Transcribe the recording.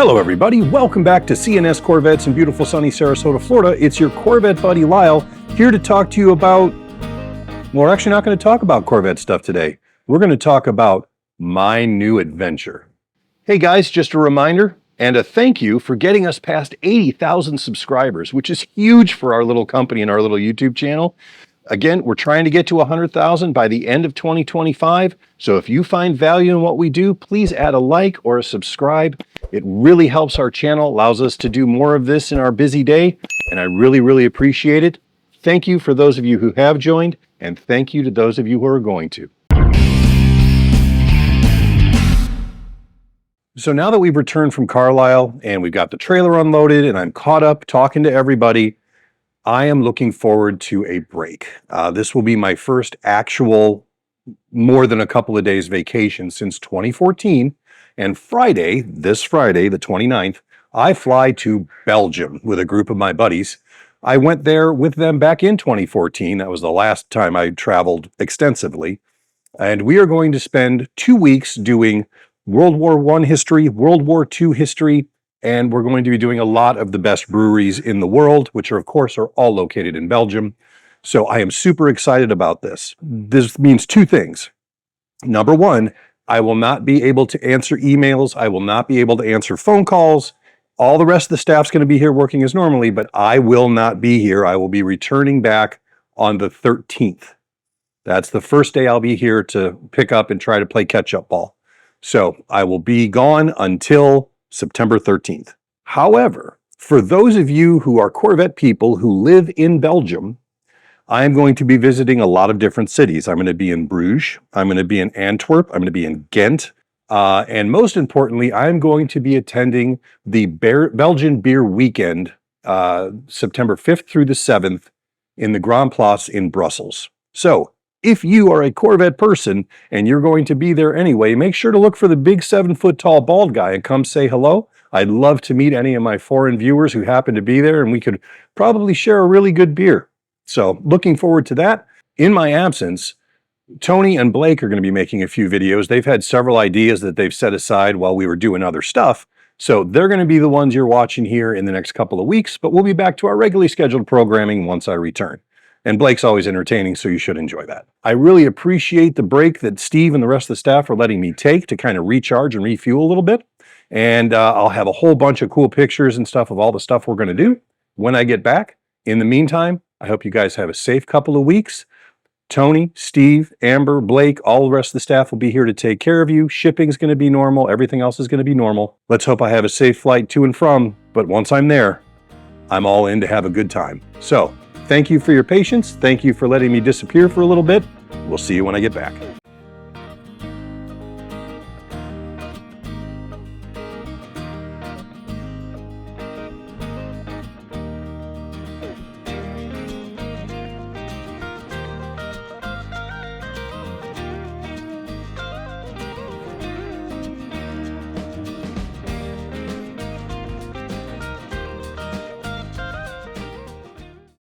Hello everybody, welcome back to CNS Corvettes in beautiful sunny Sarasota, Florida. It's your Corvette buddy Lyle, here to talk to you about, well, we're actually not going to talk about Corvette stuff today. We're going to talk about my new adventure. Hey guys, just a reminder and a thank you for getting us past 80,000 subscribers, which is huge for our little company and our little YouTube channel. Again, we're trying to get to 100,000 by the end of 2025. So if you find value in what we do, please add a like or a subscribe. It really helps our channel, allows us to do more of this in our busy day, and I really appreciate it. Thank you for those of you who have joined, and thank you to those of you who are going to. So now that we've returned from Carlisle and we've got the trailer unloaded and I'm caught up talking to everybody, I am looking forward to a break. This will be my first actual more than a couple of days vacation since 2014. And Friday, this Friday, the 29th, I fly to Belgium with a group of my buddies. I went there with them back in 2014. That was the last time I traveled extensively. And we are going to spend 2 weeks doing World War I history, World War II history, and we're going to be doing a lot of the best breweries in the world, which are, of course, are all located in Belgium. So I am super excited about this. This means two things. Number one, I will not be able to answer emails. I will not be able to answer phone calls. All the rest of the staff's going to be here working as normally, but I will not be here. I will be returning back on the 13th. That's the first day I'll be here to pick up and try to play catch-up ball. So I will be gone until September 13th. However, for those of you who are Corvette people who live in Belgium, I am going to be visiting a lot of different cities. I'm going to be in Bruges. I'm going to be in Antwerp. I'm going to be in Ghent. And most importantly, I'm going to be attending the Belgian Beer Weekend, September 5th through the 7th in the Grand Place in Brussels. So if you are a Corvette person and you're going to be there anyway, make sure to look for the big 7-foot-tall bald guy and come say hello. I'd love to meet any of my foreign viewers who happen to be there, and we could probably share a really good beer. So looking forward to that. In my absence, Tony and Blake are going to be making a few videos. They've had several ideas that they've set aside while we were doing other stuff. So they're going to be the ones you're watching here in the next couple of weeks, but we'll be back to our regularly scheduled programming once I return. And Blake's always entertaining, so you should enjoy that. I really appreciate the break that Steve and the rest of the staff are letting me take to kind of recharge and refuel a little bit. And I'll have a whole bunch of cool pictures and stuff of all the stuff we're going to do when I get back. In the meantime, I hope you guys have a safe couple of weeks. Tony, Steve, Amber, Blake, all the rest of the staff will be here to take care of you. Shipping's going to be normal. Everything else is going to be normal. Let's hope I have a safe flight to and from. But once I'm there, I'm all in to have a good time. So, thank you for your patience. Thank you for letting me disappear for a little bit. We'll see you when I get back.